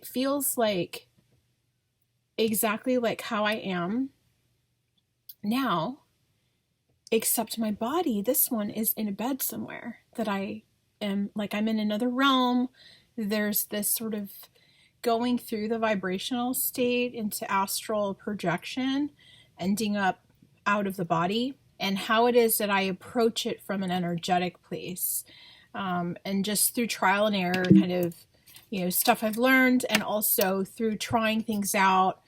It feels like exactly like how I am now, except my body, this one is in a bed somewhere that I am like I'm in another realm. There's this sort of going through the vibrational state into astral projection, ending up out of the body, and how it is that I approach it from an energetic place. And just through trial and error, kind of, stuff I've learned, and also through trying things out,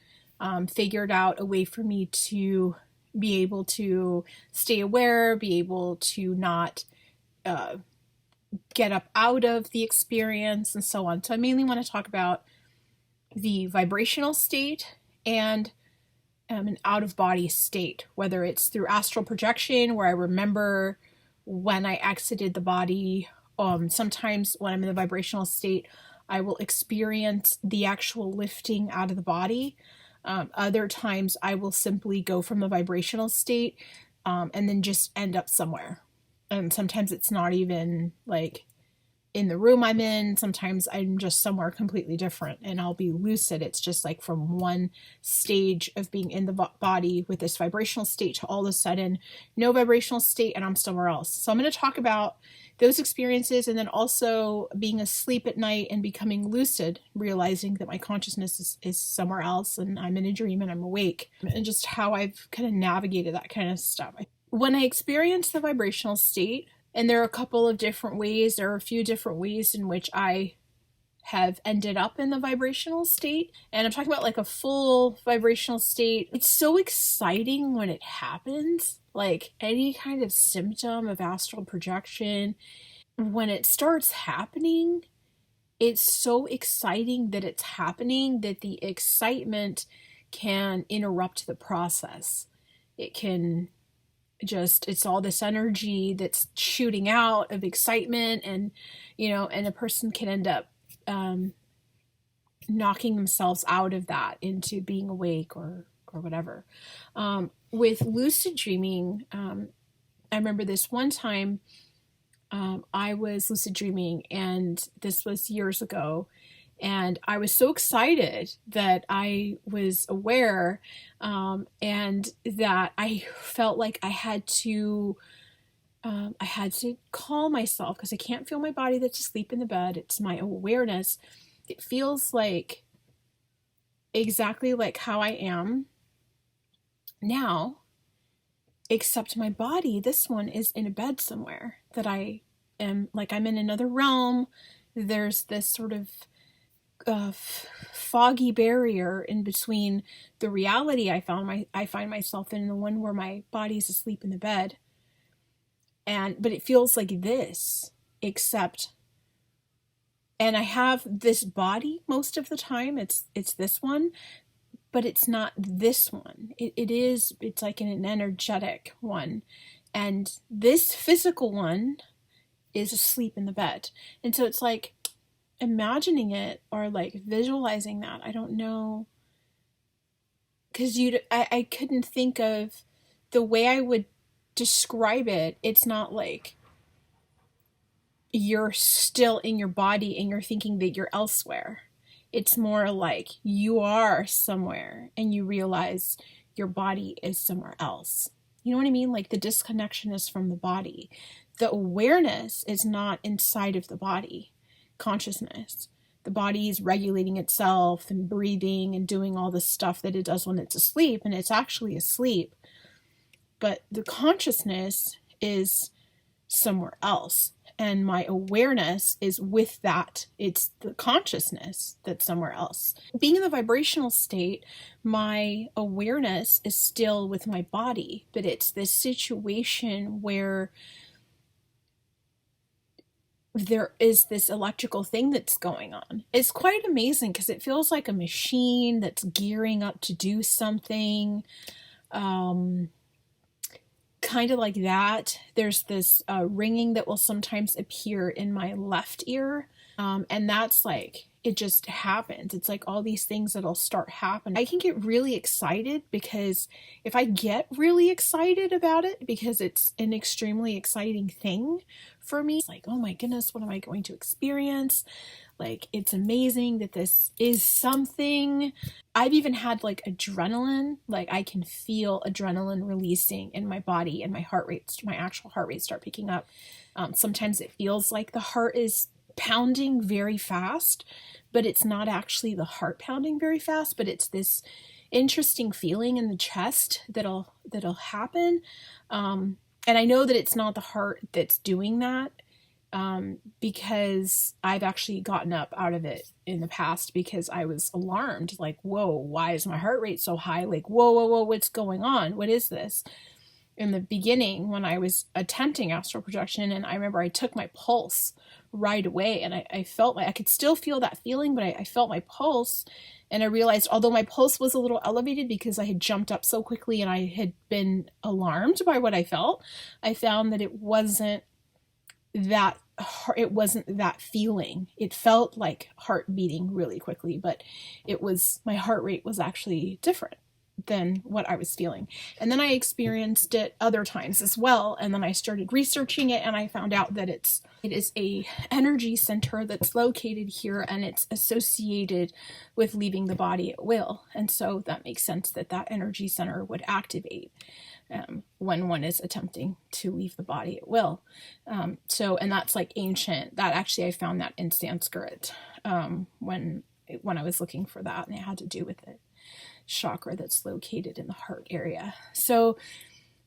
figured out a way for me to be able to stay aware, be able to not get up out of the experience, and so on. So I mainly want to talk about the vibrational state and an out-of-body state, whether it's through astral projection, where I remember when I exited the body. Sometimes when I'm in the vibrational state, I will experience the actual lifting out of the body. Other times I will simply go from the vibrational state and then just end up somewhere. And sometimes it's not even like in the room I'm in. Sometimes I'm just somewhere completely different and I'll be lucid. It's just like from one stage of being in the body with this vibrational state to all of a sudden no vibrational state and I'm somewhere else. So I'm going to talk about those experiences, and then also being asleep at night and becoming lucid, realizing that my consciousness is somewhere else and I'm in a dream and I'm awake, and just how I've kind of navigated that kind of stuff. When I experience the vibrational state, and there are a couple of different ways, there are a few different ways in which I have ended up in the vibrational state. And I'm talking about like a full vibrational state. It's so exciting when it happens. Like any kind of symptom of astral projection, when it starts happening, it's so exciting that it's happening that the excitement can interrupt the process. It can it's all this energy that's shooting out of excitement, and and a person can end up knocking themselves out of that into being awake or whatever. With lucid dreaming, I remember this one time I was lucid dreaming, and this was years ago, and I was so excited that I was aware, and that I felt like I had to call myself, because I can't feel my body that's asleep in the bed. It's my awareness. It feels like exactly like how I am now, except my body, this one is in a bed somewhere that I am like I'm in another realm. There's this sort of foggy barrier in between the reality I find myself in, and the one where my body's asleep in the bed. But it feels like this, except, and I have this body most of the time. It's this one, but it's not this one. It's like an energetic one, and this physical one is asleep in the bed. And so it's like imagining it or like visualizing that. I don't know, because I couldn't think of the way I would describe it. It's not like you're still in your body and you're thinking that you're elsewhere. It's more like you are somewhere and you realize your body is somewhere else. You know what I mean? Like the disconnection is from the body. The awareness is not inside of the body. Consciousness. The body is regulating itself and breathing and doing all the stuff that it does when it's asleep, and it's actually asleep. But the consciousness is somewhere else, and my awareness is with that. It's the consciousness that's somewhere else. Being in the vibrational state, my awareness is still with my body, but it's this situation where there is this electrical thing that's going on. It's quite amazing because it feels like a machine that's gearing up to do something. Kind of like that. There's this ringing that will sometimes appear in my left ear. And that's like, it just happens. It's like all these things that'll start happening. I can get really excited, because if I get really excited about it, because it's an extremely exciting thing for me, it's like, oh my goodness, what am I going to experience? Like, it's amazing that this is something. I've even had like adrenaline, like I can feel adrenaline releasing in my body, and my heart rate, my actual heart rate start picking up. Sometimes it feels like the heart is pounding very fast, but it's not actually the heart pounding very fast, but it's this interesting feeling in the chest that'll happen. And I know that it's not the heart that's doing that, because I've actually gotten up out of it in the past because I was alarmed, like, whoa, why is my heart rate so high? Like, whoa, what's going on? What is this? In the beginning, when I was attempting astral projection, and I remember I took my pulse right away, and I felt like I could still feel that feeling, but I felt my pulse, and I realized, although my pulse was a little elevated because I had jumped up so quickly and I had been alarmed by what I felt, I found that it wasn't that feeling. It felt like heart beating really quickly, but my heart rate was actually different than what I was feeling. And then I experienced it other times as well, and then I started researching it, and I found out that it is a energy center that's located here, and it's associated with leaving the body at will. And so that makes sense that energy center would activate when one is attempting to leave the body at will. And that's like ancient. That actually, I found that in Sanskrit when I was looking for that, and it had to do with the chakra that's located in the heart area. So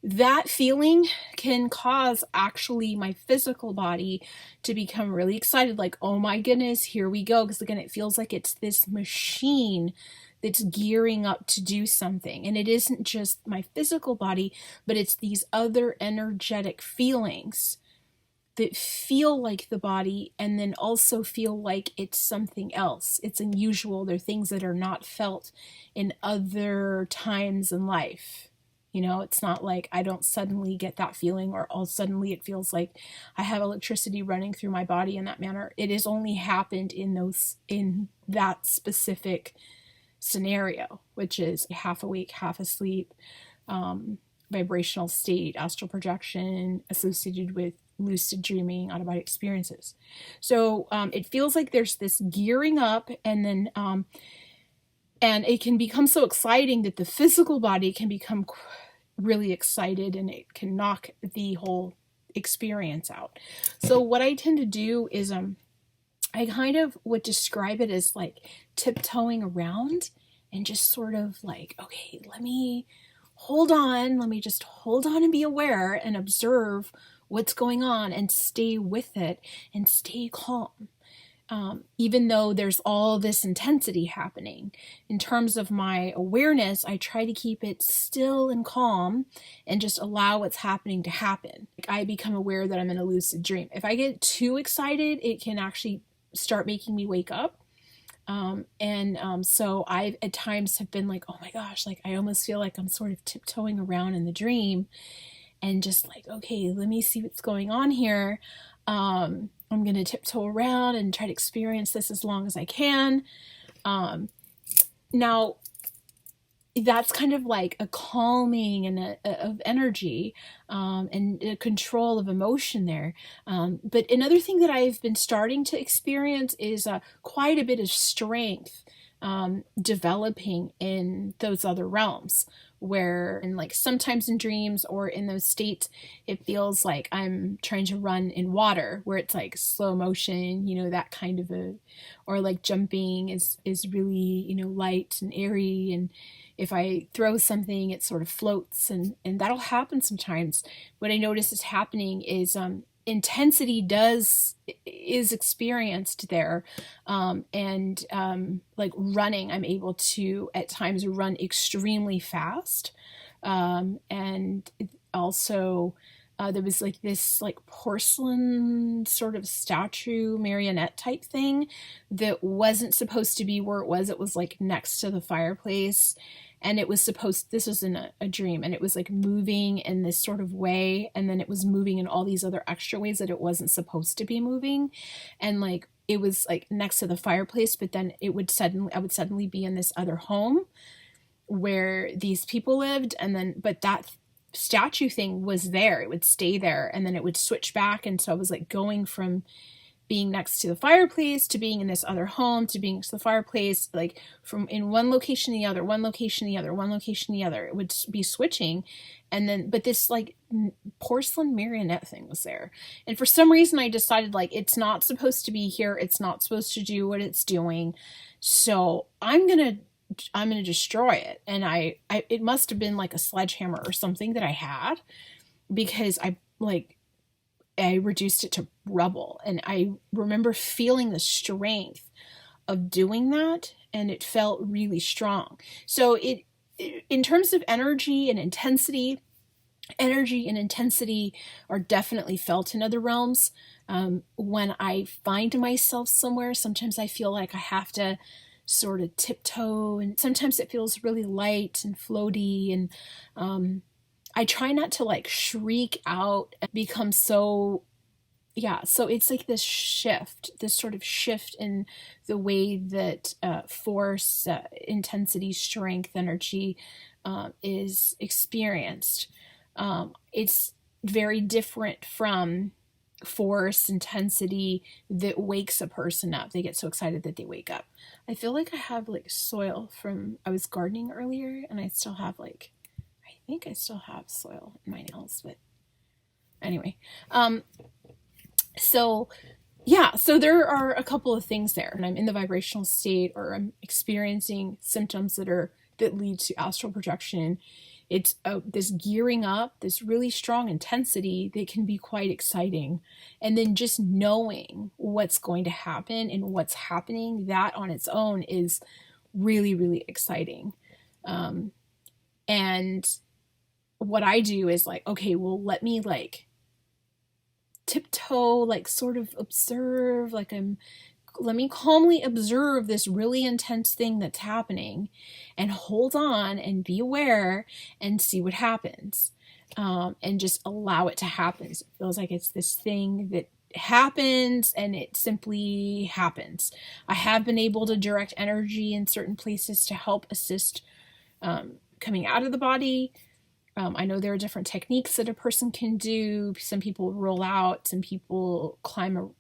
that feeling can cause actually my physical body to become really excited, like, oh my goodness, here we go. Because again, it feels like it's this machine that's gearing up to do something. And it isn't just my physical body, but it's these other energetic feelings that feel like the body, and then also feel like it's something else. It's unusual. They're things that are not felt in other times in life. You know, it's not like I don't suddenly get that feeling, or all suddenly it feels like I have electricity running through my body in that manner. It has only happened in that specific scenario, which is half awake, half asleep, vibrational state, astral projection associated with lucid dreaming, out-of-body experiences. So it feels like there's this gearing up, and then and it can become so exciting that the physical body can become really excited, and it can knock the whole experience out. So what I tend to do is I kind of would describe it as like tiptoeing around, and just sort of like, okay, let me just hold on and be aware and observe what's going on, and stay with it, and stay calm. Even though there's all this intensity happening, in terms of my awareness, I try to keep it still and calm, and just allow what's happening to happen. Like, I become aware that I'm in a lucid dream. If I get too excited, it can actually start making me wake up. So I at times have been like, oh my gosh, like I almost feel like I'm sort of tiptoeing around in the dream, and just like, okay, let me see what's going on here. I'm going to tiptoe around and try to experience this as long as I can. Now, that's kind of like a calming and of energy, and a control of emotion there. But another thing that I've been starting to experience is quite a bit of strength developing in those other realms, where, and like sometimes in dreams or in those states, it feels like I'm trying to run in water, where it's like slow motion, that kind of or like jumping is really, light and airy, and if I throw something, it sort of floats, and that'll happen sometimes. What I notice is happening is intensity is experienced there, and like running, I'm able to at times run extremely fast, and also there was like this like porcelain sort of statue marionette type thing that wasn't supposed to be where it was like next to the fireplace, and it was this was in a dream, and it was like moving in this sort of way, and then it was moving in all these other extra ways that it wasn't supposed to be moving, and like it was like next to the fireplace, but then I would suddenly be in this other home where these people lived, and then but that statue thing was there, it would stay there, and then it would switch back, and so I was like going from being next to the fireplace to being in this other home to being next to the fireplace, like from in one location to the other, one location to the other, one location to the other. It would be switching. And then, but this like porcelain marionette thing was there. And for some reason I decided like, it's not supposed to be here. It's not supposed to do what it's doing. So I'm going to destroy it. And it must have been like a sledgehammer or something that I had, because I reduced it to rubble. And I remember feeling the strength of doing that, and it felt really strong. So in terms of energy and intensity are definitely felt in other realms. When I find myself somewhere, sometimes I feel like I have to sort of tiptoe, and sometimes it feels really light and floaty, and I try not to like shriek out and become so it's like this sort of shift in the way that force, intensity, strength, energy is experienced. It's very different from force, intensity that wakes a person up. They get so excited that they wake up. I feel like I have like soil from, I was gardening earlier, and I still have like, I think I still have soil in my nails, but anyway. So there are a couple of things there, and I'm in the vibrational state, or I'm experiencing symptoms that lead to astral projection. It's this gearing up, this really strong intensity that can be quite exciting. And then just knowing what's going to happen and what's happening, that on its own is really, really exciting. And what I do is like, okay, well, let me like tiptoe, like sort of observe, like let me calmly observe this really intense thing that's happening, and hold on and be aware and see what happens, and just allow it to happen. It feels like it's this thing that happens, and it simply happens. I have been able to direct energy in certain places to help assist coming out of the body. I know there are different techniques that a person can do. Some people roll out, some people climb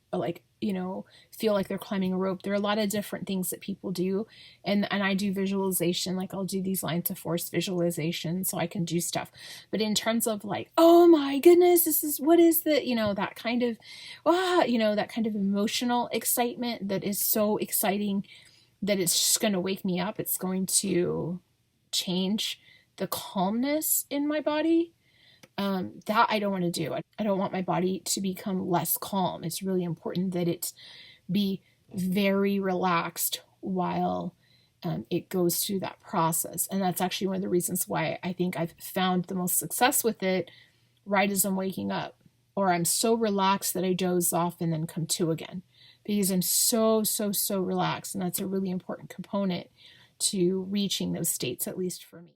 feel like they're climbing a rope. There are a lot of different things that people do. And I do visualization, like I'll do these lines of force visualization so I can do stuff. But in terms of like, oh my goodness, what is that? That kind of, that kind of emotional excitement that is so exciting that it's just going to wake me up. It's going to change the calmness in my body. That I don't want to do. I don't want my body to become less calm. It's really important that it be very relaxed while it goes through that process. And that's actually one of the reasons why I think I've found the most success with it right as I'm waking up, or I'm so relaxed that I doze off and then come to again, because I'm so relaxed. And that's a really important component to reaching those states, at least for me.